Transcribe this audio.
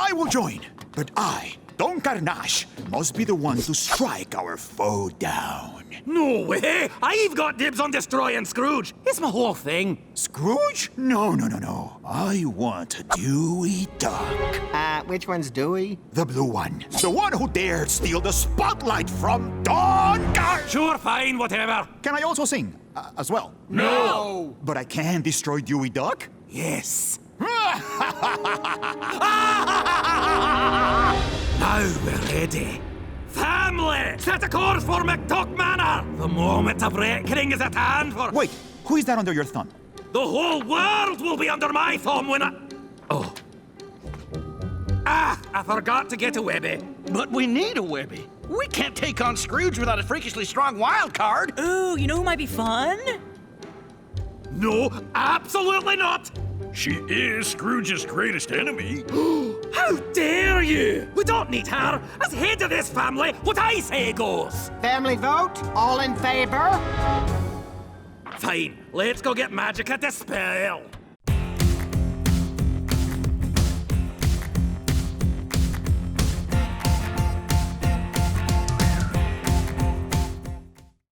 I will join. But I, Don Carnache, must be the one to strike our foe down. No way! I've got dibs on destroying Scrooge. It's my whole thing. Scrooge? No. I want a Dewey duck. Which one's Dewey? The blue one. The one who dared steal the spotlight from Don Car... Sure, fine, whatever. Can I also sing as well? No! But I can destroy Dewey duck? Yes. Now we're ready. Family, set a course for McDuck Manor. The moment of reckoning is at hand for... Wait, who is that under your thumb? The whole world will be under my thumb when I... Oh. I forgot to get a Webby. But we need a Webby. We can't take on Scrooge without a freakishly strong wild card. Ooh, you know who might be fun? No, absolutely not. She is Scrooge's greatest enemy. How dare you? We don't need her. As head of this family, what I say goes. Family vote? All in favor? Fine, let's go get Magic at the spell.